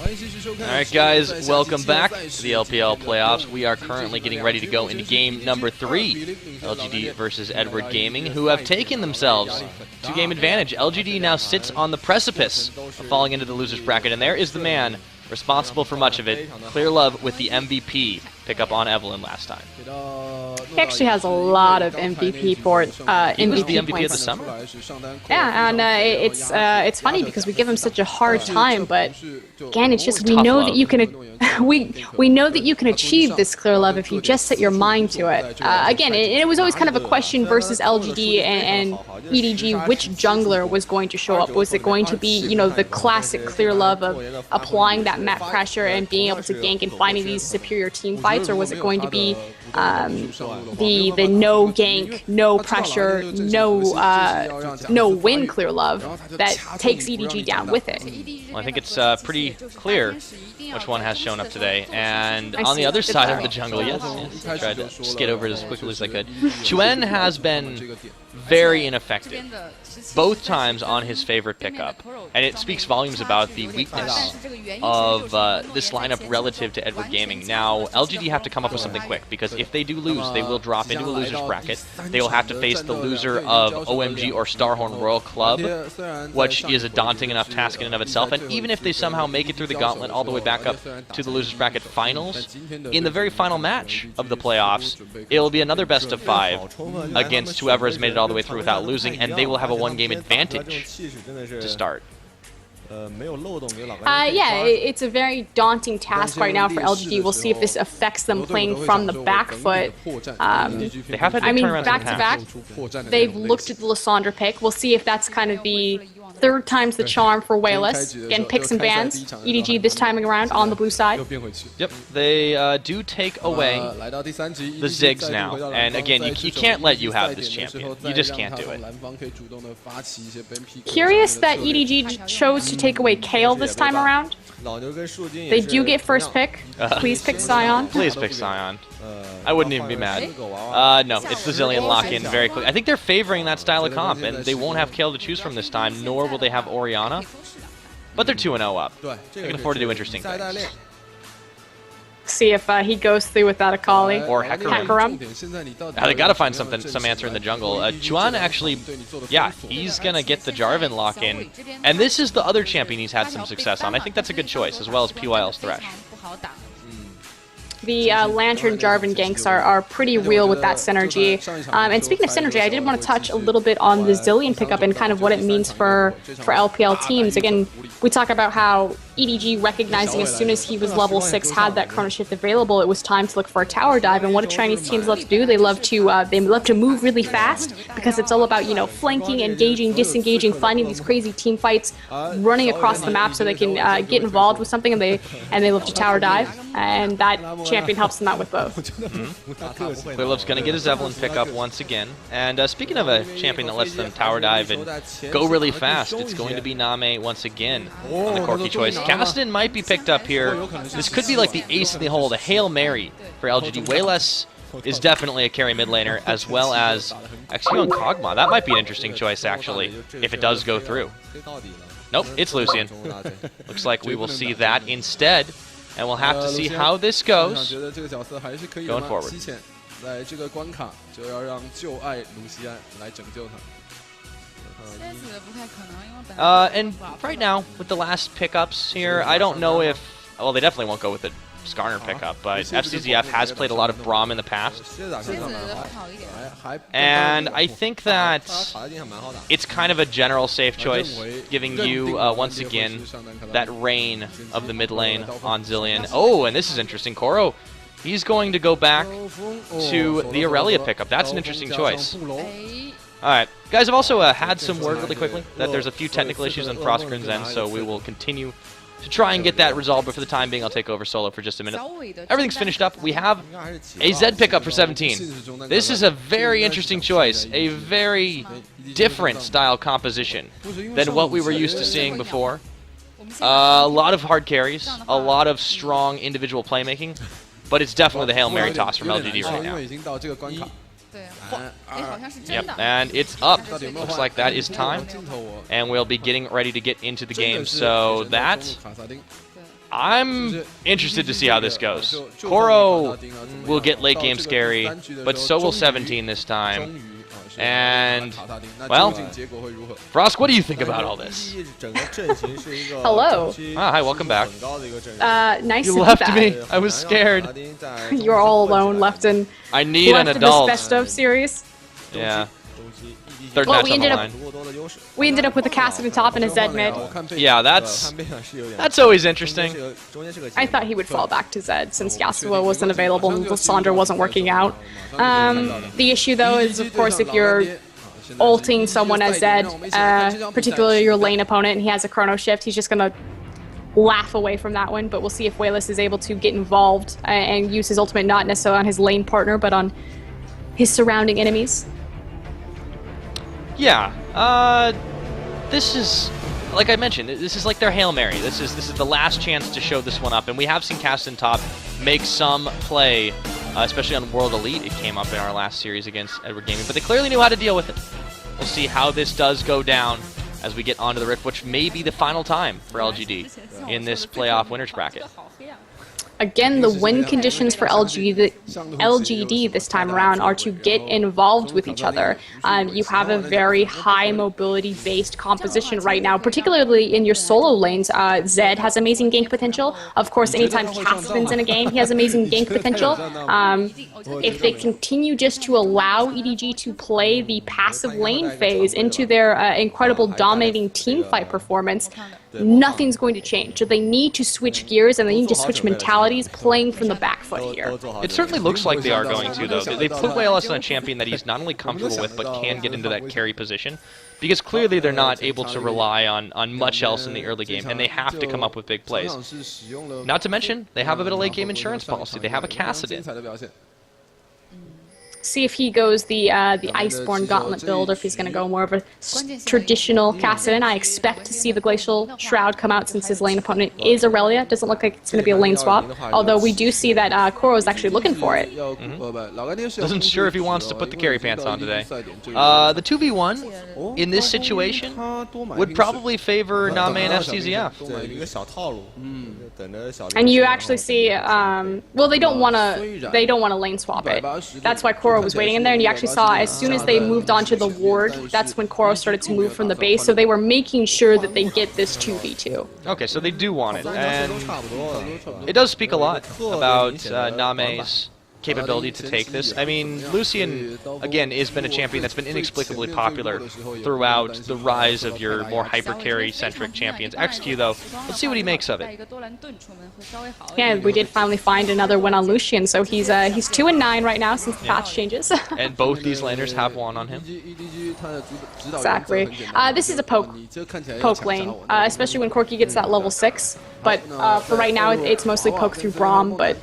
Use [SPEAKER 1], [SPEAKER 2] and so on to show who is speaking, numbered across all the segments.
[SPEAKER 1] Alright guys, welcome back to the LPL playoffs. We are currently getting ready to go into game number 3. LGD versus Edward Gaming, who have taken themselves 2-game advantage. LGD now sits on the precipice of falling into the loser's bracket, and there is the man responsible for much of it, Clear Love, with the MVP pickup on Evelyn last time.
[SPEAKER 2] He actually has a lot of MVP for
[SPEAKER 1] He was the MVP
[SPEAKER 2] points.
[SPEAKER 1] of the summer.
[SPEAKER 2] Yeah, and it's funny because we give him such a hard time, but again, it's just we know that you can we know that you can achieve this, Clear Love, if you just set your mind to it. Again, it was always kind of a question versus LGD and EDG, which jungler was going to show up. Was it going to be, you know, the classic Clear Love of applying that map pressure and being able to gank and finding these superior team fights, or was it going to be the no gank, no pressure, no win Clear Love that takes EDG down with it?
[SPEAKER 1] Well, I think it's pretty clear which one has shown up today. And on the other side of the jungle, yes, I tried to just get over it as quickly as I could. Chuen has been very ineffective both times on his favorite pickup, and it speaks volumes about the weakness of this lineup relative to Edward Gaming. Now, LGD have to come up with something quick, because if they do lose, they will drop into a loser's bracket. They will have to face the loser of OMG or Starhorn Royal Club, which is a daunting enough task in and of itself. And even if they somehow make it through the gauntlet all the way back up to the loser's bracket finals, in the very final match of the playoffs, it will be another best of 5 against whoever has made it all the way through without losing, and they will have a 1-game advantage to start.
[SPEAKER 2] Yeah, it's a very daunting task right now for LGD. We'll see if this affects them playing from the back foot.
[SPEAKER 1] They have had
[SPEAKER 2] back to back, they've looked at the Lysandra pick. We'll see if that's kind of the third time's the charm for Wayless. Again, picks and bans. EDG this time around on the blue side.
[SPEAKER 1] Yep, they do take away the Ziggs now. And again, you can't let you have this champion. You just can't do it.
[SPEAKER 2] Curious that EDG chose to take away Kale this time around. They do get first pick. Please pick Sion.
[SPEAKER 1] Please pick Sion. I wouldn't even be mad. No, it's the Zilean lock-in very quick. I think they're favoring that style of comp, and they won't have Kale to choose from this time, nor will they have Orianna. But they're 2-0 up. They can afford to do interesting things.
[SPEAKER 2] See if he goes through without a Kali.
[SPEAKER 1] Or Hecarim. They gotta find some answer in the jungle. Chuan actually, yeah, he's gonna get the Jarvan lock-in. And this is the other champion he's had some success on. I think that's a good choice, as well as PYL's Thresh.
[SPEAKER 2] The Lantern Jarvan ganks are pretty real with that synergy. And speaking of synergy, I did want to touch a little bit on the Zilean pickup and kind of what it means for LPL teams. Again, we talk about how EDG recognizing as soon as he was level 6 had that Chrono Shift available, it was time to look for a tower dive. And what do Chinese teams love to do? They love to move really fast, because it's all about, you know, flanking, engaging, disengaging, finding these crazy team fights, running across the map so they can get involved with something, and they love to tower dive. And that champion helps them out with both.
[SPEAKER 1] Clear Love's going to get his Evelyn pickup once again. And speaking of a champion that lets them tower dive and go really fast, it's going to be Name once again on the Corki choice. Kastin might be picked up here. This could be like the ace in the hole, the Hail Mary for LGD. Wayless is definitely a carry mid laner, as well as actually on Kog'Maw. That might be an interesting choice, actually, if it does go through. Nope, it's Lucian. Looks like we will see that instead. And we'll have to see how this goes going forward. And right now, with the last pickups here, I don't know if... Well, they definitely won't go with the Skarner pickup, but FCZF has played a lot of Braum in the past. And I think that it's kind of a general safe choice, giving you, once again, that reign of the mid lane on Zilean. Oh, and this is interesting. Koro, he's going to go back to the Aurelia pickup. That's an interesting choice. Alright, guys, I've also had some word really quickly that there's a few technical issues on Froskurinn's end, so we will continue to try and get that resolved, but for the time being, I'll take over solo for just a minute. Everything's finished up. We have a Zed pickup for 17. This is a very interesting choice, a very different style composition than what we were used to seeing before. A lot of hard carries, a lot of strong individual playmaking, but it's definitely the Hail Mary toss from LGD right now. Yep, and it's up. Looks like that is time, and we'll be getting ready to get into the game. So that I'm interested to see how this goes. Koro will get late game scary, but so will 17 this time. And, well, Frosk, what do you think about all this?
[SPEAKER 2] Hello.
[SPEAKER 1] Hi, welcome back.
[SPEAKER 2] Nice
[SPEAKER 1] You
[SPEAKER 2] to
[SPEAKER 1] left
[SPEAKER 2] be back.
[SPEAKER 1] me. I was scared.
[SPEAKER 2] You're all alone, left in
[SPEAKER 1] I need an
[SPEAKER 2] this
[SPEAKER 1] adult.
[SPEAKER 2] best of series.
[SPEAKER 1] Yeah. Third
[SPEAKER 2] Well,
[SPEAKER 1] match on the line.
[SPEAKER 2] We ended up with a Cassidy top and a Zed mid.
[SPEAKER 1] Yeah, that's always interesting.
[SPEAKER 2] I thought he would fall back to Zed since Yasuo wasn't available and Lissandra wasn't working out. The issue, though, is, of course, if you're ulting someone as Zed, particularly your lane opponent, and he has a chrono shift, he's just going to laugh away from that one. But we'll see if Wayless is able to get involved and use his ultimate not necessarily on his lane partner, but on his surrounding enemies.
[SPEAKER 1] Yeah, this is, like I mentioned, this is like their Hail Mary. This is the last chance to show this one up, and we have seen Caston Top make some play, especially on World Elite. It came up in our last series against Edward Gaming, but they clearly knew how to deal with it. We'll see how this does go down as we get onto the Rift, which may be the final time for LGD in this playoff winners bracket.
[SPEAKER 2] Again, the win conditions for LGD this time around are to get involved with each other. You have a very high mobility-based composition right now, particularly in your solo lanes. Zed has amazing gank potential. Of course, anytime Caspin's in a game, he has amazing gank potential. If they continue just to allow EDG to play the passive lane phase into their incredible dominating teamfight performance, nothing's going to change. So they need to switch gears and they need to switch mentalities playing from the back foot here.
[SPEAKER 1] It certainly looks like they are going to, though. They put Wayless on a champion that he's not only comfortable with, but can get into that carry position. Because clearly they're not able to rely on much else in the early game, and they have to come up with big plays. Not to mention, they have a bit of late game insurance policy. They have a Kassadin.
[SPEAKER 2] See if he goes the Iceborne Gauntlet build, or if he's going to go more of a traditional Kassadin. I expect to see the Glacial Shroud come out since his lane opponent is Aurelia. Doesn't look like it's going to be a lane swap, although we do see that Koro is actually looking for it.
[SPEAKER 1] Doesn't sure if he wants to put the carry pants on today. The 2v1 in this situation would probably favor Name and FCZF.
[SPEAKER 2] And you actually see, well, they don't want to lane swap it. That's why Koro was waiting in there, and you actually saw as soon as they moved onto the ward, that's when Koro started to move from the base, so they were making sure that they get this 2v2.
[SPEAKER 1] Okay, so they do want it, and it does speak a lot about Name's capability to take this. I mean, Lucian, again, has been a champion that's been inexplicably popular throughout the rise of your more hyper-carry-centric champions. XQ, though, let's see what he makes of it.
[SPEAKER 2] Yeah, we did finally find another win on Lucian, so he's 2-9 right now since the patch changes.
[SPEAKER 1] And both these laners have one on him.
[SPEAKER 2] Exactly. This is a poke lane, especially when Corki gets that level 6. But for right now, it's mostly poke through Braum, but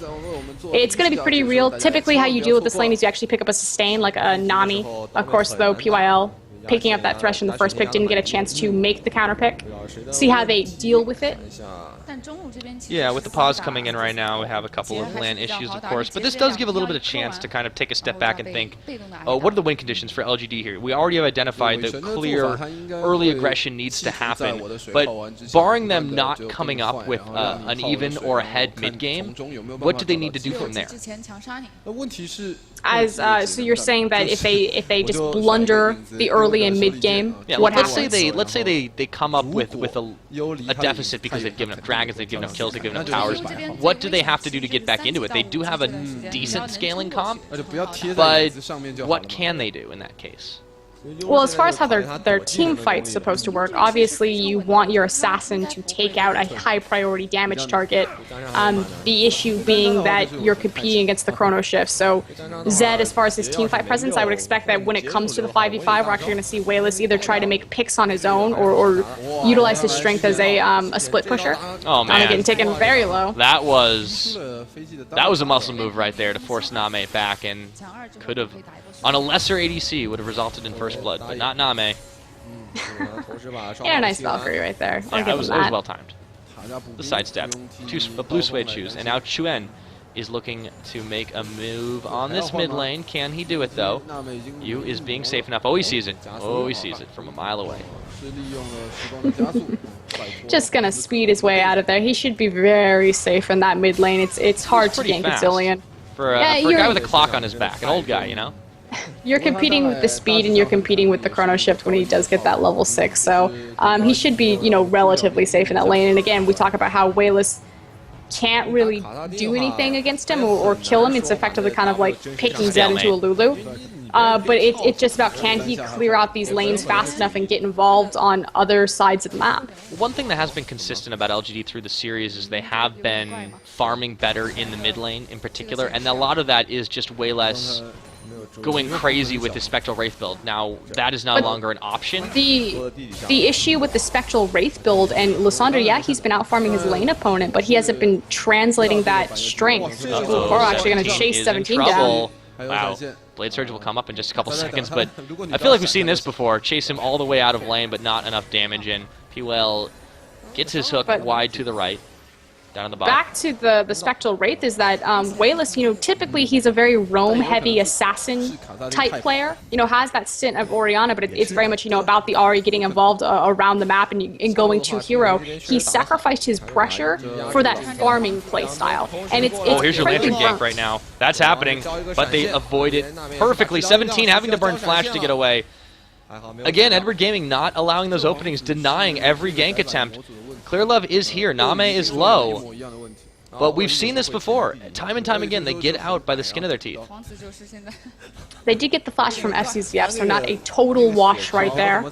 [SPEAKER 2] it's going to be pretty real. Typically, how you deal with this lane is you actually pick up a sustain, like a Nami. Of course, though, PYL picking up that Thresh in the first pick didn't get a chance to make the counter pick. See how they deal with it.
[SPEAKER 1] Yeah, with the pause coming in right now, we have a couple of LAN issues, of course, but this does give a little bit of chance to kind of take a step back and think, what are the win conditions for LGD here? We already have identified the clear early aggression needs to happen, but barring them not coming up with an even or a head mid-game, what do they need to do from there?
[SPEAKER 2] So you're saying that if they just blunder the early and mid game,
[SPEAKER 1] yeah,
[SPEAKER 2] what
[SPEAKER 1] let's
[SPEAKER 2] happens?
[SPEAKER 1] say they come up with a deficit because they've given up dragons, they've given up kills, they've given up towers. What do they have to do to get back into it? They do have a decent scaling comp, but what can they do in that case?
[SPEAKER 2] Well, as far as how their team fight's supposed to work, obviously you want your assassin to take out a high priority damage target. The issue being that you're competing against the chrono shift. So Zed, as far as his team fight presence, I would expect that when it comes to the 5v5, we're actually going to see Wayless either try to make picks on his own or utilize his strength as a split pusher.
[SPEAKER 1] Oh man,
[SPEAKER 2] getting taken very low.
[SPEAKER 1] That was a muscle move right there to force Name back, and could have, on a lesser ADC, would have resulted in first blood, but not Name.
[SPEAKER 2] Yeah, nice Valkyrie right there.
[SPEAKER 1] Yeah, it was well timed. The sidestep, a blue suede shoes, and now Chuen is looking to make a move on this mid lane. Can he do it, though? Yu is being safe enough. Oh, he sees it. Oh, he sees it from a mile away.
[SPEAKER 2] Just gonna speed his way out of there. He should be very safe in that mid lane. It's hard to gank a Zilean.
[SPEAKER 1] For a guy with a clock on his back, an old guy, you know?
[SPEAKER 2] You're competing with the speed and you're competing with the chrono shift when he does get that level 6. So he should be, you know, relatively safe in that lane. And again, we talk about how Wayless can't really do anything against him or kill him. It's effectively kind of like picking Zed into a Lulu. But it's just about, can he clear out these lanes fast enough and get involved on other sides of the map?
[SPEAKER 1] One thing that has been consistent about LGD through the series is they have been farming better in the mid lane in particular, and a lot of that is just way less going crazy with the Spectral Wraith build. Now, that is no longer an option.
[SPEAKER 2] The issue with the Spectral Wraith build, and Lysandre, yeah, he's been out farming his lane opponent, but he hasn't been translating that strength. We're actually going to chase 17 down.
[SPEAKER 1] Wow. Blade Surge will come up in just a couple seconds, but I feel like we've seen this before. Chase him all the way out of lane, but not enough damage in. PWL gets his hook wide to the right. Down on the bottom.
[SPEAKER 2] Back to the Spectral Wraith is that Wayless, you know, typically he's a very roam-heavy assassin-type player. You know, has that stint of Orianna, but it's very much, you know, about the Ahri getting involved around the map and going to hero. He sacrificed his pressure for that farming playstyle. And it's
[SPEAKER 1] here's your Lantern gank right now. That's happening, but they avoid it perfectly. 17 having to burn Flash to get away. Again, Edward Gaming not allowing those openings, denying every gank attempt. Clearlove is here. Name is low. But we've seen this before. Time and time again, they get out by the skin of their teeth.
[SPEAKER 2] They did get the flash from FCZF, so not a total wash right there.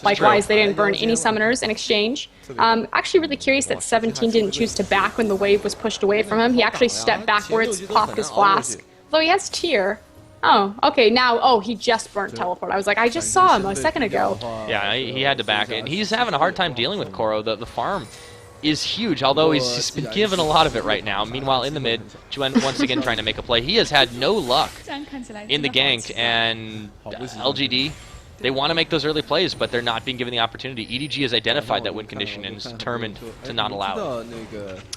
[SPEAKER 2] Likewise, they didn't burn any summoners in exchange. Actually really curious that 17 didn't choose to back when the wave was pushed away from him. He actually stepped backwards, popped his flask. Though he has Tear. Oh, okay, now, he just burnt Teleport. I was like, I just saw him a second ago.
[SPEAKER 1] Yeah, he had to back it. He's having a hard time dealing with Koro. The farm is huge, although he's been given a lot of it right now. Meanwhile, in the mid, Chuen once again trying to make a play. He has had no luck in the gank, and LGD, they want to make those early plays, but they're not being given the opportunity. EDG has identified that win condition and is determined to not allow it.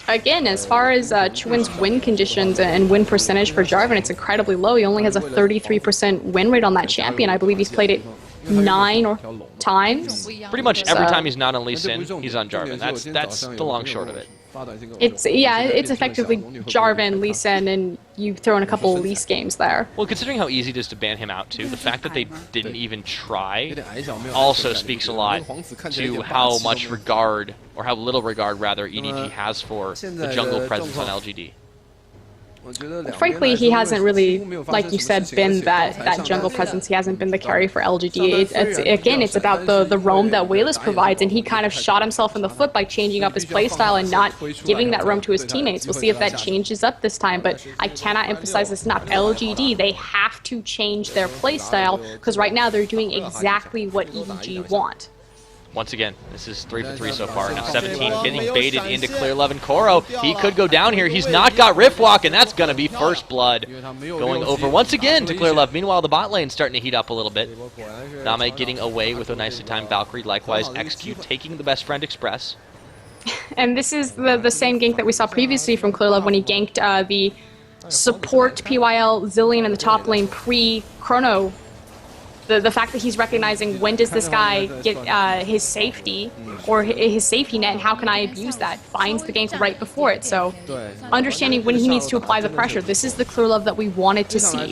[SPEAKER 2] Again, as far as Chuen's win conditions and win percentage for Jarvan, it's incredibly low. He only has a 33% win rate on that champion. I believe he's played it 9 times.
[SPEAKER 1] Pretty much every time he's not on Lee Sin, he's on Jarvan. That's the long short of it.
[SPEAKER 2] It's effectively Jarvan, Lee Sin, and you throw in a couple of Lease games there.
[SPEAKER 1] Well, considering how easy it is to ban him out too, the fact that they didn't even try also speaks a lot to how much regard, or how little regard rather, EDG has for the jungle presence on LGD.
[SPEAKER 2] Frankly, he hasn't really, like you said, been that jungle presence. He hasn't been the carry for LGD. It's about the roam that Wayless provides, and he kind of shot himself in the foot by changing up his playstyle and not giving that roam to his teammates. We'll see if that changes up this time, but I cannot emphasize this enough. LGD, they have to change their playstyle, because right now they're doing exactly what EDG want.
[SPEAKER 1] Once again, this is 3 for 3 so far. Now 17 getting baited into Clearlove and Koro. He could go down here. He's not got Rift Walk, and that's going to be first blood going over once again to Clearlove. Meanwhile, the bot lane's starting to heat up a little bit. Name getting away with a nicely timed Valkyrie. Likewise, XQ taking the best friend Express.
[SPEAKER 2] And this is the same gank that we saw previously from Clearlove when he ganked the support PYL Zilean in the top lane pre-Chrono. The fact that he's recognizing when does this guy get his safety or his safety net and how can I abuse that, finds the gank right before it. So understanding when he needs to apply the pressure. This is the Clearlove that we wanted to see.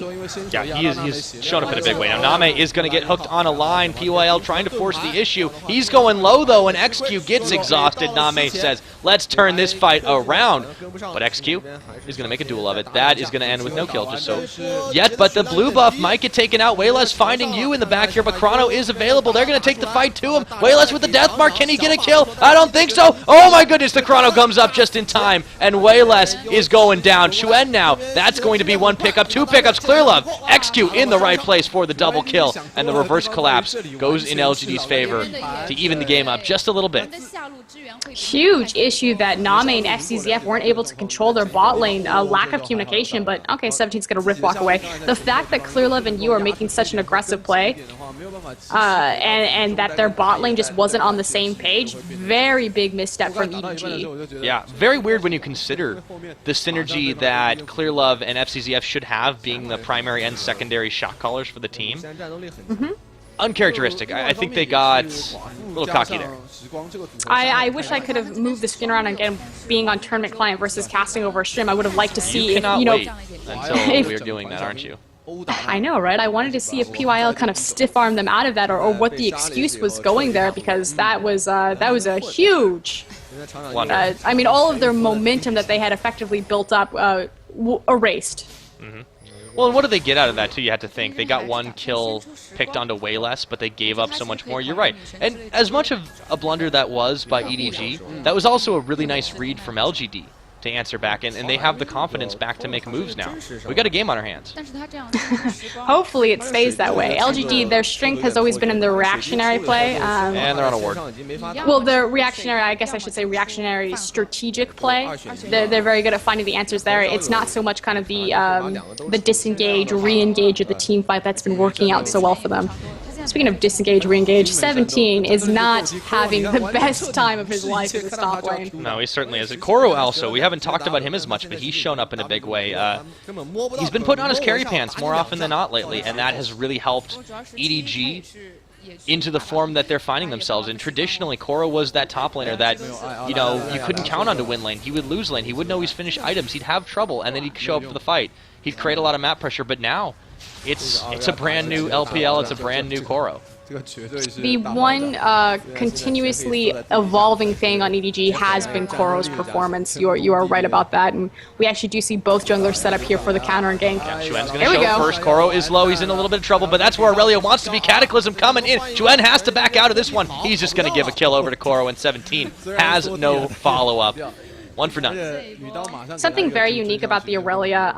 [SPEAKER 1] Yeah, he's shown up in a big way. Now Name is going to get hooked on a line. PYL trying to force the issue. He's going low though, and XQ gets exhausted. Name says, let's turn this fight around. But XQ is going to make a duel of it. That is going to end with no kill, just so yet. But the blue buff might get taken out. Wayless finding you in the back here, but Chrono is available. They're going to take the fight to him. Wayless with the death mark. Can he get a kill? I don't think so. Oh my goodness, the Chrono comes up just in time, and Wayless is going down. Chuen now, that's going to be 1 pickup, 2 pickups. Clearlove, XQ in the right place for the double kill, and the reverse collapse goes in LGD's favor to even the game up just a little bit.
[SPEAKER 2] Huge issue that Name and FCZF weren't able to control their bot lane, lack of communication, but okay, 17's gonna rift walk away. The fact that ClearLove and you are making such an aggressive play, and that their bot lane just wasn't on the same page, very big misstep from EDG.
[SPEAKER 1] Yeah, very weird when you consider the synergy that ClearLove and FCZF should have, being the primary and secondary shot callers for the team. Uncharacteristic. I think they got a little cocky there.
[SPEAKER 2] I wish I could have moved the screen around again, being on tournament client versus casting over a stream. I would have liked to see if, you know,
[SPEAKER 1] wait until we're doing that, aren't you?
[SPEAKER 2] I know, right? I wanted to see if PYL kind of stiff-armed them out of that, or what the excuse was going there, because that was a huge
[SPEAKER 1] Wonder.
[SPEAKER 2] I mean, all of their momentum that they had effectively built up erased.
[SPEAKER 1] Well, and what did they get out of that, too? You had to think. They got one kill picked onto way less, but they gave up so much more. You're right. And as much of a blunder that was by EDG, that was also a really nice read from LGD to answer back, and they have the confidence back to make moves now. We got a game on our hands.
[SPEAKER 2] Hopefully it stays that way. LGD, their strength has always been in their reactionary play.
[SPEAKER 1] And they're on a ward.
[SPEAKER 2] Well, their reactionary, I guess I should say reactionary strategic play. They're very good at finding the answers there. It's not so much kind of the disengage, re-engage of the team fight that's been working out so well for them. Speaking of disengage, re-engage, 17 is not having the best time of his life in this top lane.
[SPEAKER 1] No, he certainly isn't. Koro also, we haven't talked about him as much, but he's shown up in a big way. He's been putting on his carry pants more often than not lately, and that has really helped EDG into the form that they're finding themselves in. Traditionally, Koro was that top laner that, you know, you couldn't count on to win lane. He would lose lane. He wouldn't always finish items. He'd have trouble, and then he'd show up for the fight. He'd create a lot of map pressure, but now it's a brand new LPL. It's a brand new Koro.
[SPEAKER 2] The one continuously evolving thing on EDG has been Koro's performance. You are right about that, and we actually do see both junglers set up here for the counter and gank.
[SPEAKER 1] Yeah, Chuen's going to show first. Koro is low. He's in a little bit of trouble, but that's where Aurelio wants to be. Cataclysm coming in. Chuen has to back out of this one. He's just going to give a kill over to Koro, and 17 has no follow-up. One for none.
[SPEAKER 2] Something very unique about the Aurelia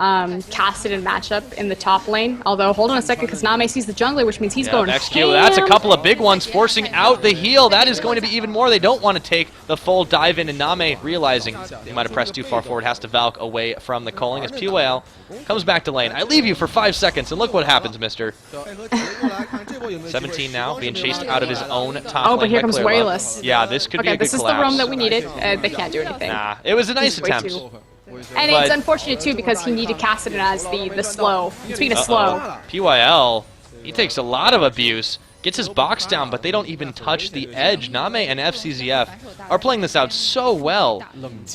[SPEAKER 2] Cassidy matchup in the top lane. Although, hold on a second, because Name sees the jungler, which means he's going
[SPEAKER 1] XQ, that's a couple of big ones, forcing out the heal. That is going to be even more. They don't want to take the full dive in, and Name, realizing they might have pressed too far forward, has to Valk away from the calling as PYL comes back to lane. I leave you for 5 seconds, and look what happens, mister. 17 now, being chased out of his own top lane.
[SPEAKER 2] Oh, but here comes Wayless.
[SPEAKER 1] Yeah, this could be a good
[SPEAKER 2] this is
[SPEAKER 1] collapse.
[SPEAKER 2] the roam that we needed. They can't do anything.
[SPEAKER 1] Nah, it was a nice attempt.
[SPEAKER 2] And it's unfortunate, too, because he needed Cassidy as the slow. Speaking of slow.
[SPEAKER 1] PYL, he takes a lot of abuse. Gets his box down, but they don't even touch the edge. Name and FCZF are playing this out so well.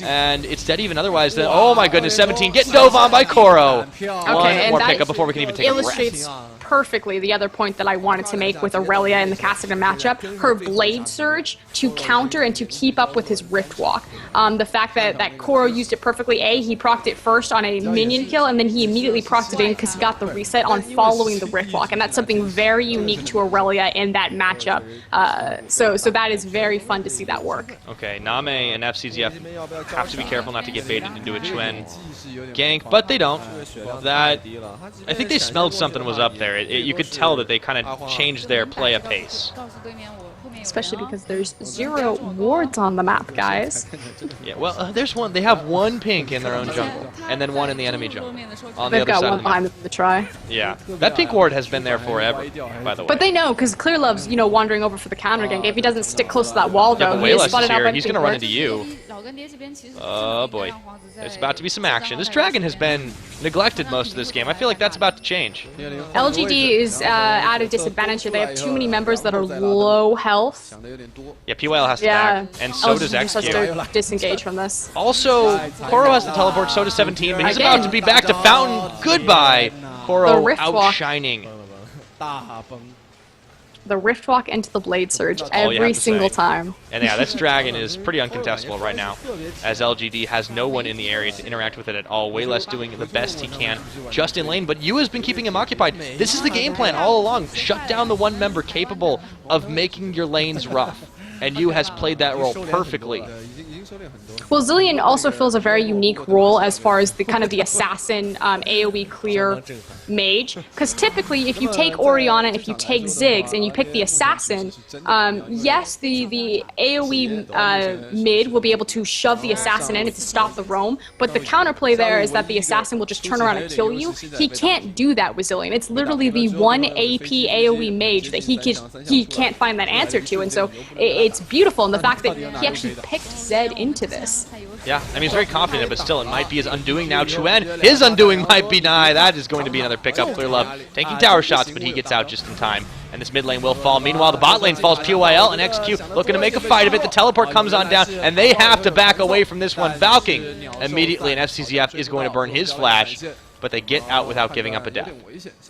[SPEAKER 1] And it's dead even otherwise. Then, oh my goodness, 17 getting dove on by Koro. One more pickup before we can even take a breath.
[SPEAKER 2] Illustrates perfectly the other point that I wanted to make with Aurelia in the Cassidy matchup. Her Blade Surge to counter and to keep up with his Rift Walk. The fact that Koro used it perfectly. He procced it first on a minion kill, and then he immediately procced it in because he got the reset on following the Rift Walk. And that's something very unique to Aurelia in that matchup. So that is very fun to see that work.
[SPEAKER 1] Okay, Name and FCZF have to be careful not to get baited into a Chuen gank, but they don't. I think they smelled something was up there. You could tell that they kind of changed their play of pace.
[SPEAKER 2] Especially because there's 0 wards on the map, guys.
[SPEAKER 1] Yeah, well, there's one. They have one pink in their own jungle, and then one in the enemy jungle. On
[SPEAKER 2] They've
[SPEAKER 1] the other
[SPEAKER 2] got
[SPEAKER 1] side
[SPEAKER 2] one
[SPEAKER 1] of
[SPEAKER 2] behind the try.
[SPEAKER 1] Yeah, that pink ward has been there forever, by the way.
[SPEAKER 2] But they know, because ClearLove's, wandering over for the counter gank. If he doesn't stick close to that wall, though, he is spotted out by the
[SPEAKER 1] He's going to run into you. Oh, boy. There's about to be some action. This dragon has been neglected most of this game. I feel like that's about to change.
[SPEAKER 2] LGD is at a disadvantage here. They have too many members that are low health.
[SPEAKER 1] Yeah, PYL has to back, and so does
[SPEAKER 2] LGD has
[SPEAKER 1] XQ.
[SPEAKER 2] to disengage from this.
[SPEAKER 1] Also, Koro has to teleport, so does 17, but he's about to be back to Fountain. Goodbye. Koro outshining.
[SPEAKER 2] The Rift Walk into the Blade Surge every single time.
[SPEAKER 1] And yeah, this dragon is pretty uncontestable right now, as LGD has no one in the area to interact with it at all. Way less doing the best he can just in lane, but Yu has been keeping him occupied. This is the game plan all along. Shut down the one member capable of making your lanes rough, and Yu has played that role perfectly.
[SPEAKER 2] Well, Zilean also fills a very unique role as far as the kind of the assassin AoE clear mage, because typically if you take Orianna, if you take Ziggs, and you pick the assassin, yes, the AoE mid will be able to shove the assassin in to stop the roam, but the counterplay there is that the assassin will just turn around and kill you. He can't do that with Zilean. It's literally the one AP AoE mage that he can't find that answer to, and so it's beautiful, and the fact that he actually picked Zed into this.
[SPEAKER 1] Yeah, I mean, he's very confident, but still, it might be his undoing now. Chuen, his undoing might be nigh. That is going to be another pickup. Clearlove taking tower shots, but he gets out just in time. And this mid lane will fall. Meanwhile, the bot lane falls. PYL and XQ looking to make a fight of it. The teleport comes on down, and they have to back away from this one. Valking immediately, and FCZF is going to burn his flash, but they get out without giving up a death.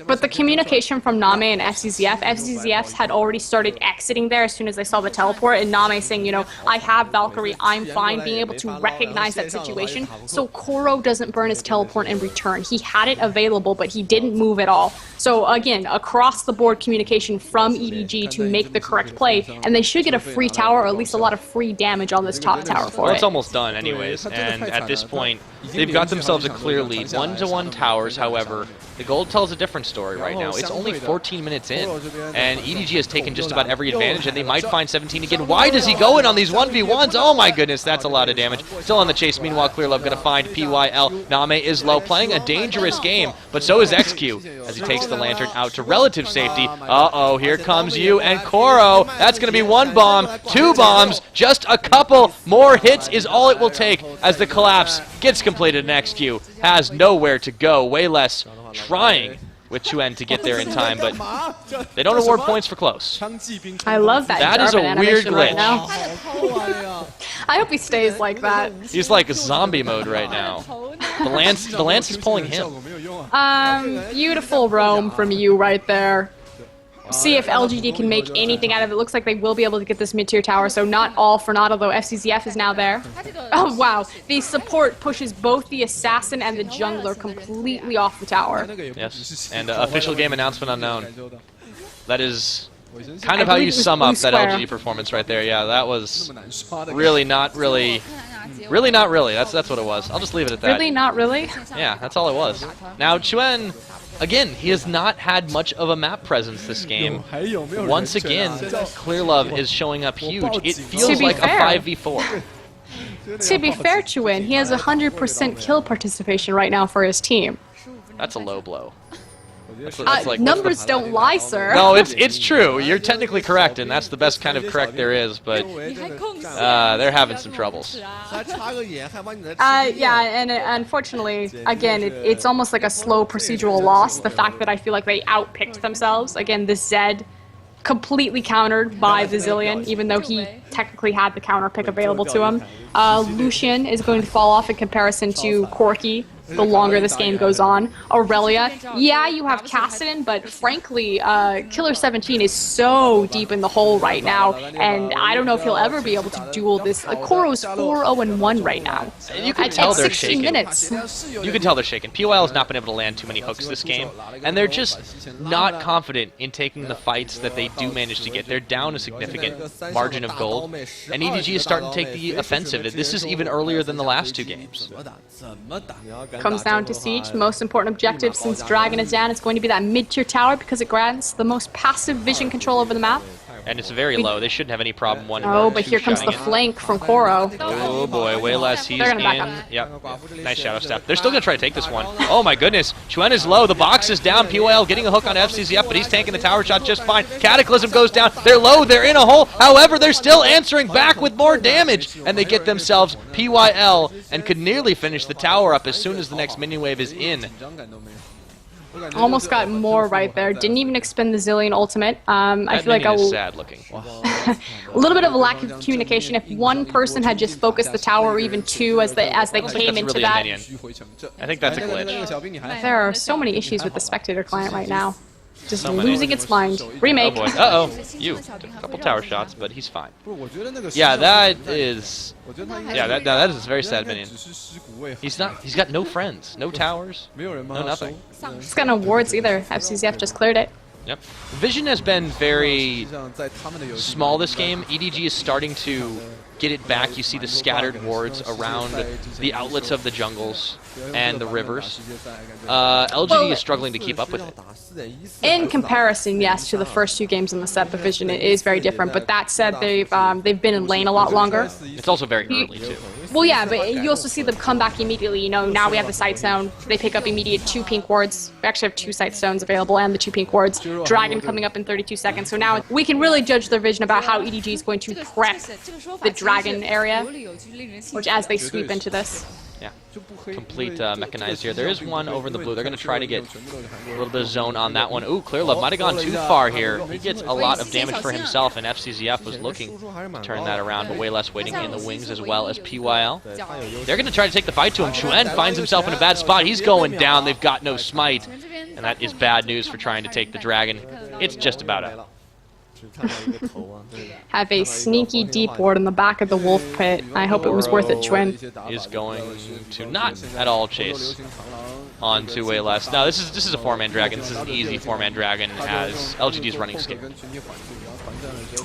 [SPEAKER 2] But the communication from Name and FCZF had already started exiting there as soon as they saw the teleport, and Name saying, you know, I have Valkyrie, I'm fine, being able to recognize that situation, so Koro doesn't burn his teleport in return. He had it available, but he didn't move at all. So again, across the board communication from EDG to make the correct play, and they should get a free tower, or at least a lot of free damage on this top tower for
[SPEAKER 1] it. It's almost done anyways, and at this point, they've got themselves a clear lead. 1-to-1 towers, however, the gold tells a different story right now. It's only 14 minutes in, and EDG has taken just about every advantage, and they might find 17 again. Why does he go in on these 1v1s? Oh my goodness, that's a lot of damage. Still on the chase. Meanwhile, Clearlove going to find PYL. Name is low, playing a dangerous game, but so is XQ as he takes the lantern out to relative safety. Uh-oh, here comes you and Koro. That's going to be 1 bomb, 2 bombs, just a couple more hits is all it will take as the collapse gets completed, and XQ has nowhere to go. Way less trying with Chuen to get there in time, but they don't award points for close.
[SPEAKER 2] I love that.
[SPEAKER 1] That is a weird glitch.
[SPEAKER 2] Right now. I hope he stays like that.
[SPEAKER 1] He's like zombie mode right now. The lance is pulling him.
[SPEAKER 2] Beautiful roam from you right there. See if LGD can make anything out of it. Looks like they will be able to get this mid-tier tower, so not all for naught, although FCZF is now there. Oh, wow. The support pushes both the assassin and the jungler completely off the tower.
[SPEAKER 1] Yes, and official game announcement unknown. That is kind of how you sum up that LGD performance right there. Yeah, that was really not really. Really not really. That's what it was. I'll just leave it at that.
[SPEAKER 2] Really not really?
[SPEAKER 1] Yeah, that's all it was. Now, Chuen, again, he has not had much of a map presence this game. Once again, Clearlove is showing up huge. It feels like a 5v4.
[SPEAKER 2] To be fair, Chuen, he has 100% kill participation right now for his team.
[SPEAKER 1] That's a low blow.
[SPEAKER 2] That's like, numbers don't lie, sir.
[SPEAKER 1] No, it's true. You're technically correct, and that's the best kind of correct there is, but they're having some troubles.
[SPEAKER 2] Yeah, and unfortunately, again, it's almost like a slow procedural loss, the fact that I feel like they outpicked themselves. Again, the Zed completely countered by the Zilean, even though he technically had the counter pick available to him. Lucian is going to fall off in comparison to Corki the longer this game goes on. Aurelia, yeah, you have Kassadin, but frankly, Killer 17 is so deep in the hole right now, and I don't know if he'll ever be able to duel this. Koro's 4-0-1 right now.
[SPEAKER 1] You can tell they're
[SPEAKER 2] 16
[SPEAKER 1] shaking.
[SPEAKER 2] minutes.
[SPEAKER 1] You can tell they're shaking. POL has not been able to land too many hooks this game, and they're just not confident in taking the fights that they do manage to get. They're down a significant margin of gold, and EDG is starting to take the offensive. This is even earlier than the last 2 games.
[SPEAKER 2] Comes down to Siege. The most important objective since Dragon is down is going to be that mid-tier tower because it grants the most passive vision control over the map.
[SPEAKER 1] And it's very low. They shouldn't have any problem.
[SPEAKER 2] Oh, but here comes the flank from Koro.
[SPEAKER 1] Oh boy, way less. He's in. Yep. Nice shadow step. They're still going to try to take this one. Oh my goodness. Chuen is low. The box is down. POL getting a hook on FCZF, but he's tanking the tower shot just fine. Cataclysm goes down. They're low. They're in a hole. However, they're still answering back with more damage. And they get themselves PYL and could nearly finish the tower up as soon as the next minion wave is in.
[SPEAKER 2] Almost got more right there. Didn't even expend the Zilean ultimate. I feel like
[SPEAKER 1] is sad looking.
[SPEAKER 2] A little bit of a lack of communication. If one person had just focused the tower, or even 2 as they came into
[SPEAKER 1] really
[SPEAKER 2] that.
[SPEAKER 1] I think that's a glitch.
[SPEAKER 2] There are so many issues with the spectator client right now. Just losing its mind. Remake.
[SPEAKER 1] Oh boy. Uh-oh. You took a couple tower shots, but he's fine. Yeah, that is... Yeah, that is a very sad minion. He's got no friends, no towers, no nothing.
[SPEAKER 2] He's got no wards either. FCZF just cleared it.
[SPEAKER 1] Yep. Vision has been very small this game. EDG is starting to get it back. You see the scattered wards around the outlets of the jungles and the rivers. LGD is struggling to keep up with it.
[SPEAKER 2] In comparison, yes, to the first 2 games in the set, the Vision is very different. But that said, they've been in lane a lot longer.
[SPEAKER 1] It's also very early, too.
[SPEAKER 2] Well, yeah, but you also see them come back immediately. You know, now we have the Sight Stone. They pick up immediate 2 pink wards. We actually have 2 Sight Stones available and the 2 pink wards. Dragon coming up in 32 seconds. So now we can really judge their vision about how EDG is going to prep the Dragon area, which as they sweep into this.
[SPEAKER 1] Yeah, complete mechanized here. There is one over in the blue. They're going to try to get a little bit of zone on that one. Ooh, Clearlove might have gone too far here. He gets a lot of damage for himself, and FCZF was looking to turn that around, but way less waiting in the wings as well as PYL. They're going to try to take the fight to him. Chuen finds himself in a bad spot. He's going down. They've got no smite, and that is bad news for trying to take the Dragon. It's just about out.
[SPEAKER 2] Have a sneaky deep ward in the back of the wolf pit. I hope it was worth it, Chuen.
[SPEAKER 1] Is going to not at all chase on to Wayless. Now this is a 4-man dragon. This is an easy 4-man dragon as LGD is running scared.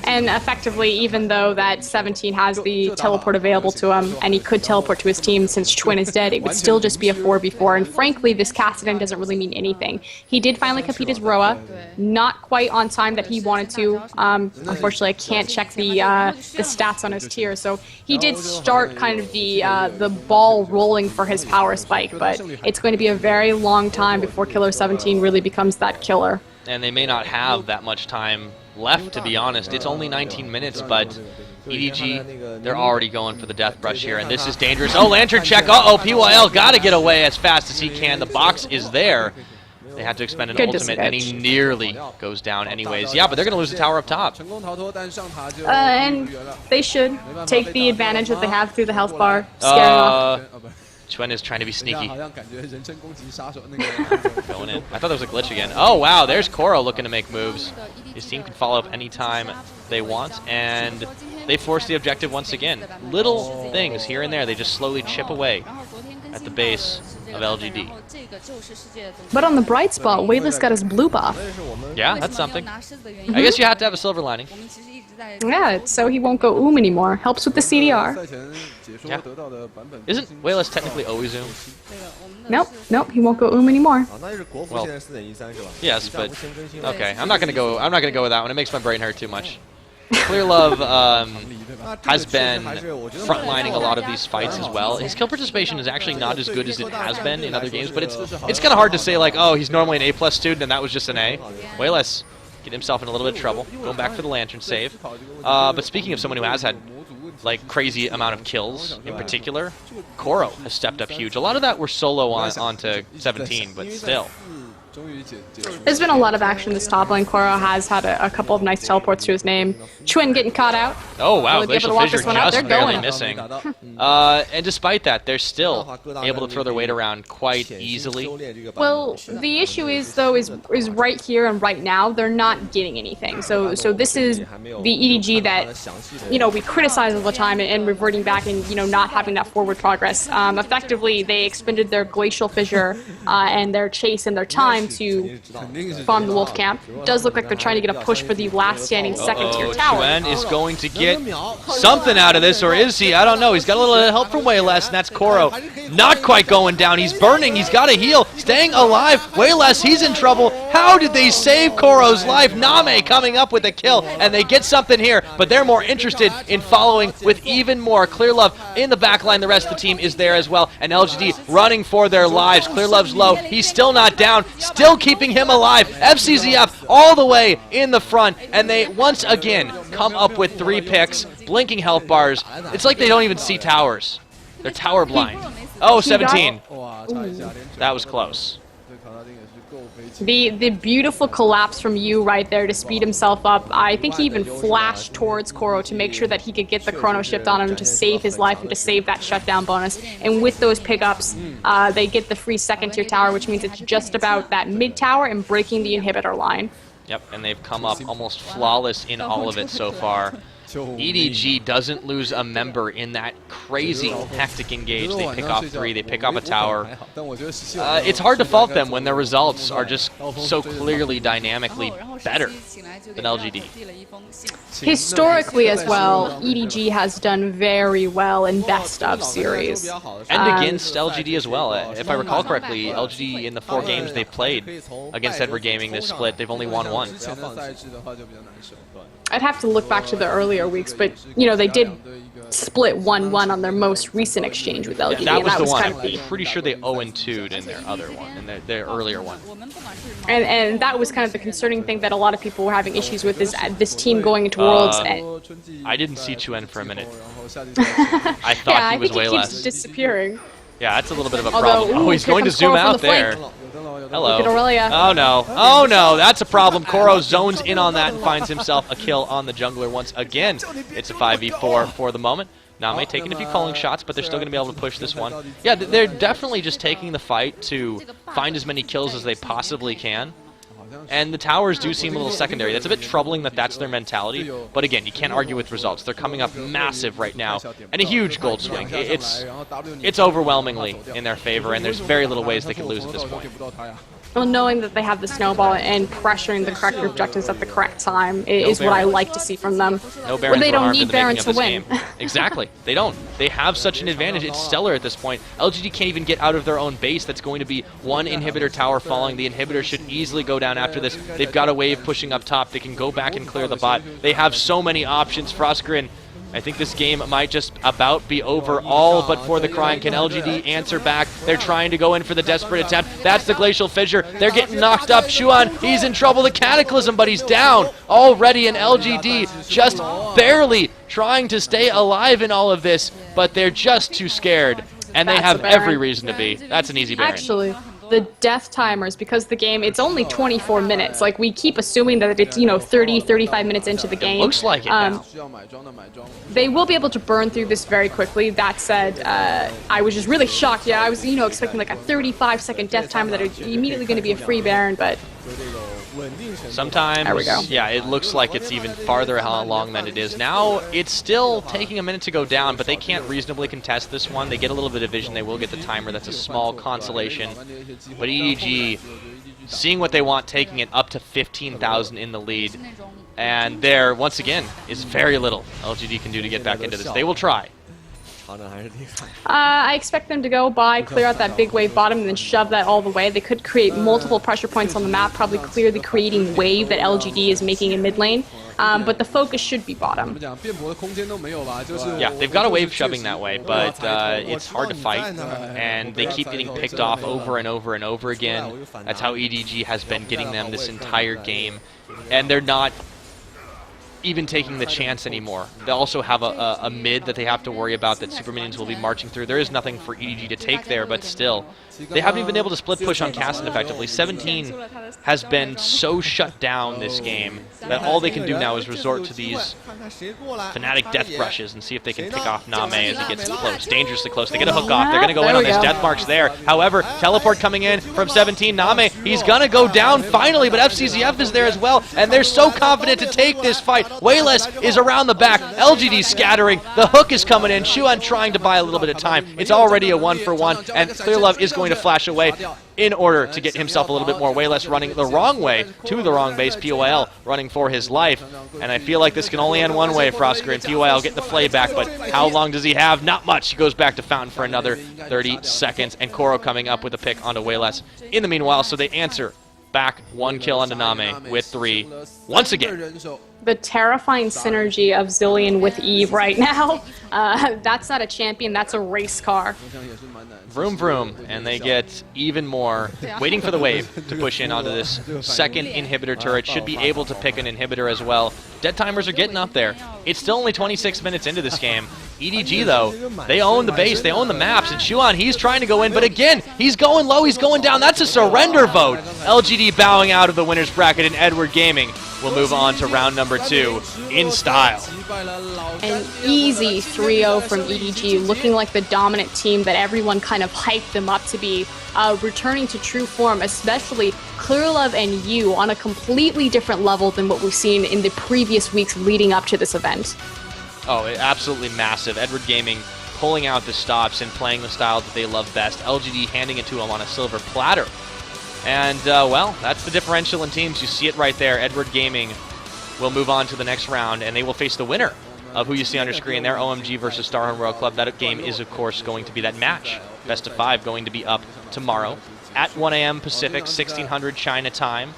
[SPEAKER 2] And effectively, even though that 17 has the teleport available to him, and he could teleport to his team since Chuen is dead, it would still just be a 4v4. And frankly, this Cassidy doesn't really mean anything. He did finally complete his Roa, not quite on time that he wanted to. Unfortunately, I can't check the stats on his tier, so he did start kind of the ball rolling for his power spike, but it's going to be a very long time before Killer 17 really becomes that killer.
[SPEAKER 1] And they may not have that much time left, to be honest. It's only 19 minutes, but EDG, they're already going for the death brush here, and this is dangerous. Oh, Lantern check. Uh-oh, PYL got to get away as fast as he can. The box is there. They had to expend an ultimate, and he nearly goes down anyways. Yeah, but they're going to lose the tower up top.
[SPEAKER 2] And they should take the advantage that they have through the health bar, scaring off.
[SPEAKER 1] Chuen is trying to be sneaky. Going in. I thought there was a glitch again. Oh, wow, there's Koro looking to make moves. His team can follow up anytime they want, and they force the objective once again. Little things here and there, they just slowly chip away at the base of LGD.
[SPEAKER 2] But on the bright spot, Wayless got his blue buff.
[SPEAKER 1] Yeah, that's something. I guess you have to have a silver lining.
[SPEAKER 2] Yeah, so he won't go anymore. Helps with the CDR.
[SPEAKER 1] Yeah. Isn't Wayless technically always Zoom?
[SPEAKER 2] Nope, he won't go anymore.
[SPEAKER 1] Well, yes, but okay. I'm not gonna go with that one. It makes my brain hurt too much. Clearlove has been frontlining a lot of these fights as well. His kill participation is actually not as good as it has been in other games, but it's kind of hard to say like, oh, he's normally an A+ student and that was just an A. Wayless get himself in a little bit of trouble, going back for the Lantern save. But speaking of someone who has had like crazy amount of kills in particular, Koro has stepped up huge. A lot of that were solo onto 17, but still.
[SPEAKER 2] There's been a lot of action this top lane. Koro has had a couple of nice teleports to his name. Chuen getting caught out.
[SPEAKER 1] Oh wow, Glacial Fissure just barely missing. And despite that, they're still able to throw their weight around quite easily.
[SPEAKER 2] Well, the issue is though is right here and right now they're not getting anything. So this is the EDG that we criticize all the time and reverting back and not having that forward progress. Effectively, they expended their Glacial Fissure and their chase and their time to farm the wolf camp. Does look like they're trying to get a push for the last standing second tier tower.
[SPEAKER 1] Chuen is going to get something out of this, or is he? I don't know. He's got a little help from Wayless, and that's Koro. Not quite going down. He's burning. He's got to heal. Staying alive. Wayless, he's in trouble. How did they save Koro's life? Name coming up with a kill, and they get something here, but they're more interested in following with even more. Clearlove in the back line. The rest of the team is there as well, and LGD running for their lives. Clearlove's low. He's still not down. Still keeping him alive. FCZF all the way in the front, and they once again come up with 3 picks, blinking health bars. It's like they don't even see towers. They're tower blind. Oh, 17. That was close.
[SPEAKER 2] The beautiful collapse from you right there to speed himself up. I think he even flashed towards Koro to make sure that he could get the chrono shift on him to save his life and to save that shutdown bonus. And with those pickups, they get the free second tier tower, which means it's just about that mid tower and breaking the inhibitor line.
[SPEAKER 1] Yep, and they've come up almost flawless in all of it so far. EDG doesn't lose a member in that crazy, hectic engage. They pick off 3, they pick off a tower. It's hard to fault them when their results are just so clearly dynamically better than LGD.
[SPEAKER 2] Historically as well, EDG has done very well in best of series.
[SPEAKER 1] And against LGD as well. If I recall correctly, LGD in the 4 games they've played against Edward Gaming this split, they've only won 1.
[SPEAKER 2] I'd have to look back to the earlier weeks, but you know, they did split 1-1 on their most recent exchange with LGD.
[SPEAKER 1] Yeah, that was the one.
[SPEAKER 2] Kind of
[SPEAKER 1] I'm pretty sure they 0-2'd in their other one, in their earlier one.
[SPEAKER 2] And that was kind of the concerning thing that a lot of people were having issues with, is this team going into Worlds.
[SPEAKER 1] I didn't see Chuen for a minute. I thought he was way less.
[SPEAKER 2] Yeah, I think he keeps disappearing.
[SPEAKER 1] Yeah, that's a little bit of a problem. Oh, he's going to zoom out there. Hello. Oh no. Oh no, that's a problem. Koro zones in on that and finds himself a kill on the jungler once again. It's a 5v4 for the moment. Name taking a few calling shots, but they're still going to be able to push this one. Yeah, they're definitely just taking the fight to find as many kills as they possibly can. And the towers do seem a little secondary. That's a bit troubling that that's their mentality. But again, you can't argue with results. They're coming up massive right now. And a huge gold swing. It's overwhelmingly in their favor, and there's very little ways they can lose at this point.
[SPEAKER 2] Well, knowing that they have the snowball and pressuring the correct objectives at the correct time is what I like to see from them.
[SPEAKER 1] No Barons
[SPEAKER 2] they don't need
[SPEAKER 1] Barons
[SPEAKER 2] to win.
[SPEAKER 1] Exactly. They don't. They have such an advantage. It's stellar at this point. LGD can't even get out of their own base. That's going to be 1 inhibitor tower falling. The inhibitor should easily go down after this. They've got a wave pushing up top. They can go back and clear the bot. They have so many options. Froskurinn, I think this game might just about be over, all but for the crying. Can LGD answer back? They're trying to go in for the desperate attempt. That's the Glacial Fissure. They're getting knocked up. Chuan, he's in trouble. The Cataclysm, but he's down already, and LGD just barely trying to stay alive in all of this, but they're just too scared, and they have every reason to be. That's an easy Baron.
[SPEAKER 2] Actually, the death timers, because the game, it's only 24 minutes. Like, we keep assuming that it's, 30, 35 minutes into the game.
[SPEAKER 1] It looks like it now.
[SPEAKER 2] They will be able to burn through this very quickly. That said, I was just really shocked. Yeah, I was, expecting like a 35-second death timer that are immediately going to be a free Baron, but
[SPEAKER 1] sometimes,
[SPEAKER 2] there we go.
[SPEAKER 1] Yeah, it looks like it's even farther along than it is. Now, it's still taking a minute to go down, but they can't reasonably contest this one. They get a little bit of vision. They will get the timer. That's a small consolation. But EDG, seeing what they want, taking it up to 15,000 in the lead. And there, once again, is very little LGD can do to get back into this. They will try.
[SPEAKER 2] I expect them to go by, clear out that big wave bottom, and then shove that all the way. They could create multiple pressure points on the map, probably clear the creating wave that LGD is making in mid lane. But the focus should be bottom.
[SPEAKER 1] Yeah, they've got a wave shoving that way, but it's hard to fight, and they keep getting picked off over and over and over again. That's how EDG has been getting them this entire game, and they're not even taking the chance anymore. They also have a mid that they have to worry about that Super Minions will be marching through. There is nothing for EDG to take there, but still, they haven't even been able to split push on Cassin effectively. 17 has been so shut down this game that all they can do now is resort to these Fnatic death brushes and see if they can pick off Name as he gets close, dangerously close. They get a hook off. They're going to go in on these death marks there. However, teleport coming in from 17. Name, he's going to go down finally, but FCZF is there as well, and they're so confident to take this fight. Wayless is around the back. LGD scattering. The hook is coming in. Chuan trying to buy a little bit of time. It's already a 1-for-1, and Clearlove is going to flash away in order to get himself a little bit more. Wayless running the wrong way to the wrong base. POL running for his life, and I feel like this can only end one way. Froskurinn, POL get the flay back, but how long does he have? Not much. He goes back to Fountain for another 30 seconds, and Koro coming up with a pick onto Wayless. In the meanwhile, so they answer back 1 kill onto Name with 3 once again.
[SPEAKER 2] The terrifying synergy of Zilean with Eve right now. That's not a champion, that's a race car.
[SPEAKER 1] Vroom vroom, and they get even more. Waiting for the wave to push in onto this second inhibitor turret. Should be able to pick an inhibitor as well. Dead timers are getting up there. It's still only 26 minutes into this game. EDG, though, they own the base, they own the maps, and Chuan, he's trying to go in, but again, he's going low, he's going down. That's a surrender vote. LGD bowing out of the winner's bracket, and Edward Gaming will move on to round number 2 in style.
[SPEAKER 2] An easy 3-0 from EDG, looking like the dominant team that everyone kind of hyped them up to be, returning to true form, especially Clearlove and you on a completely different level than what we've seen in the previous weeks leading up to this event.
[SPEAKER 1] Oh, absolutely massive. Edward Gaming pulling out the stops and playing the style that they love best. LGD handing it to him on a silver platter. And, well, that's the differential in teams. You see it right there. Edward Gaming will move on to the next round, and they will face the winner of who you see on your screen there, OMG versus Starhorn Royal Club. That game is, of course, going to be that match. Best of 5 going to be up tomorrow at 1 a.m. Pacific, 1600 China time.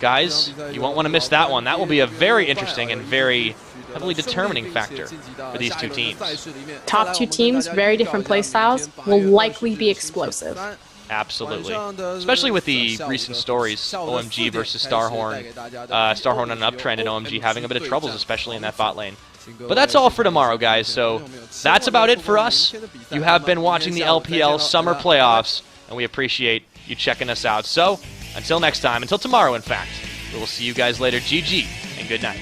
[SPEAKER 1] Guys, you won't want to miss that one. That will be a very interesting and very heavily determining factor for these two teams.
[SPEAKER 2] Top two teams, very different play styles, will likely be explosive.
[SPEAKER 1] Absolutely. Especially with the recent stories, OMG versus Starhorn. Starhorn on an uptrend and OMG having a bit of troubles, especially in that bot lane. But that's all for tomorrow, guys. So that's about it for us. You have been watching the LPL Summer Playoffs, and we appreciate you checking us out. So until next time, until tomorrow, in fact, we will see you guys later. GG, and good night.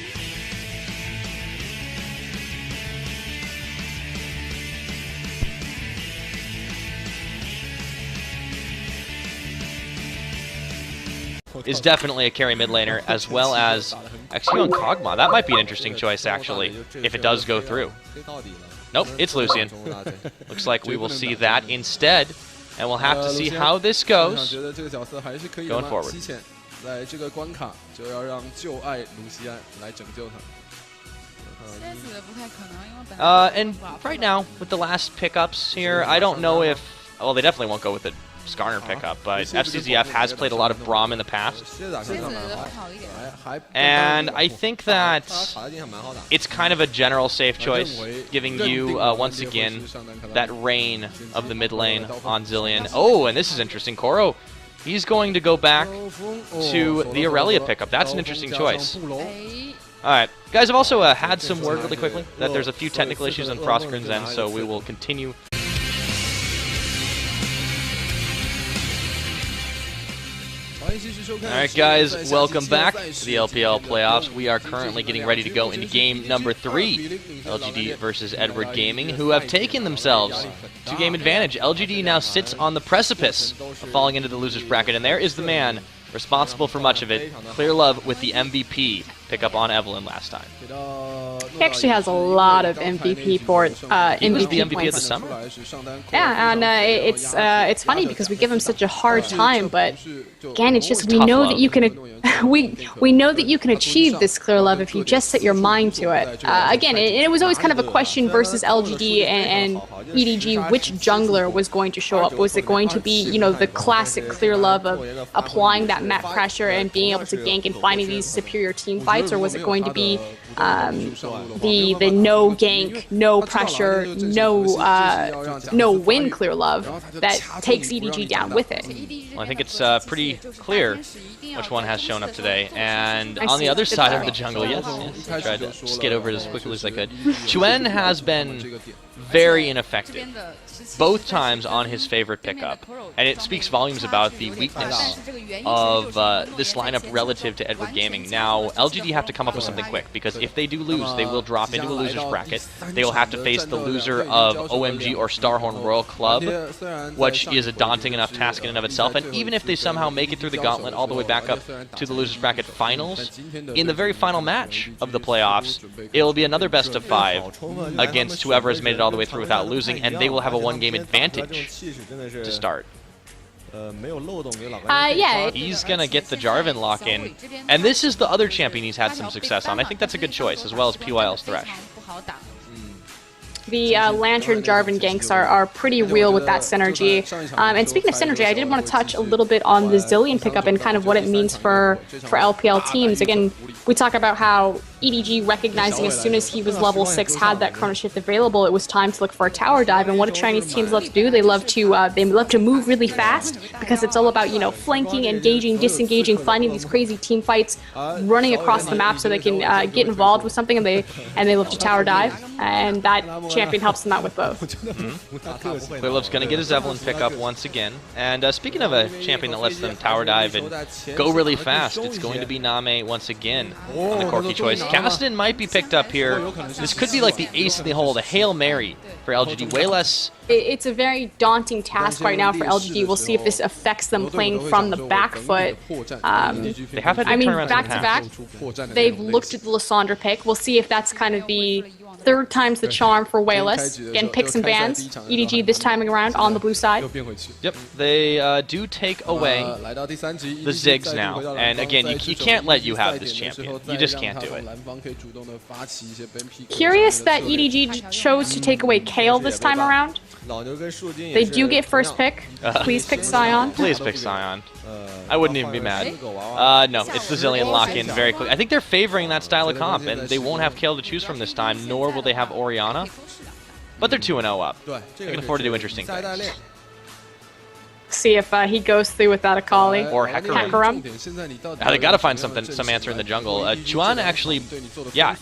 [SPEAKER 1] Is definitely a carry mid laner, as well as actually on Kog'Maw. That might be an interesting choice, actually, if it does go through. Nope, it's Lucian. Looks like we will see that instead, and we'll have to see how this goes going forward. And right now, with the last pickups here, I don't know if... Well, they definitely won't go with it. Skarner pickup, but FCZF has played a lot of Braum in the past. And I think that it's kind of a general safe choice, giving you, once again, that reign of the mid lane on Zilean. Oh, and this is interesting. Koro, he's going to go back to the Aurelia pickup. That's an interesting choice. Alright, guys, I've also had some word really quickly that there's a few technical issues on Froskurinn's end, so we will continue. Alright guys, welcome back to the LPL playoffs. We are currently getting ready to go into game number 3. LGD versus Edward Gaming, who have taken themselves 2-game advantage. LGD now sits on the precipice of falling into the loser's bracket, and there is the man responsible for much of it, Clear Love, with the MVP pickup on Evelyn last time.
[SPEAKER 2] He actually has a lot of MVP for
[SPEAKER 1] he was the MVP of the summer.
[SPEAKER 2] Yeah, and it's funny because we give him such a hard time, but again, it's just we know that you can we know that you can achieve this Clear Love if you just set your mind to it. Again, it was always kind of a question versus LGD and EDG, which jungler was going to show up. Was it going to be, you know, the classic Clear Love of applying that map pressure and being able to gank and finding these superior team fights, or was it going to be the no gank, no pressure, no win Clear Love that takes EDG down with it?
[SPEAKER 1] Well, I think it's pretty clear which one has shown up today. And on the other side of the jungle, yes, I tried to skid over it as quickly as I could. Chuen has been very ineffective, both times on his favorite pickup. And it speaks volumes about the weakness of this lineup relative to Edward Gaming. Now, LGD have to come up with something quick, because if they do lose, they will drop into a loser's bracket. They will have to face the loser of OMG or Starhorn Royal Club, which is a daunting enough task in and of itself. And even if they somehow make it through the gauntlet all the way back up to the loser's bracket finals, in the very final match of the playoffs, it will be another best of 5 against whoever has made it all the way through without losing, and they will have a 1-game advantage to start.
[SPEAKER 2] Yeah.
[SPEAKER 1] He's going to get the Jarvan lock in, and this is the other champion he's had some success on. I think that's a good choice, as well as PYL's Thresh.
[SPEAKER 2] The Lantern Jarvan ganks are pretty real with that synergy. And speaking of synergy, I did want to touch a little bit on the Zilean pickup and kind of what it means for LPL teams. Again, we talk about how EDG recognizing as soon as he was level 6 had that Chrono Shift available, it was time to look for a tower dive. And what do Chinese teams love to do? They love to move really fast, because it's all about, you know, flanking, engaging, disengaging, finding these crazy team fights, running across the map so they can get involved with something, and they love to tower dive, and that champion helps them out with both.
[SPEAKER 1] Clear Love's going to get his Evelyn pickup once again. And speaking of a champion that lets them tower dive and go really fast, it's going to be Name once again on the Corki choice. Kassadin might be picked up here. This could be like the ace in the hole, the Hail Mary for LGD. Way less...
[SPEAKER 2] It's a very daunting task right now for LGD. We'll see if this affects them playing from the back foot.
[SPEAKER 1] They have had
[SPEAKER 2] I mean,
[SPEAKER 1] turnarounds
[SPEAKER 2] back to back, they've looked at the Lysandra pick. We'll see if that's kind of the Third time's the charm for Wayless. Again, picks and bans. EDG this time around on the blue side.
[SPEAKER 1] Yep, they do take away the Ziggs now. And again, you can't let you have this champion. You just can't do it.
[SPEAKER 2] Curious that EDG chose to take away Kale this time around. They do get first pick. Please pick Sion.
[SPEAKER 1] Please pick Sion. I wouldn't even be mad. No, it's the Zillion lock-in very quick. I think they're favoring that style of comp, and they won't have Kale to choose from this time, nor will they have Orianna. But they're 2-0 up. They can afford to do interesting things.
[SPEAKER 2] See if he goes through without a Kali.
[SPEAKER 1] Or Hecarim. They gotta find some answer in the jungle. Chuan actually, yeah,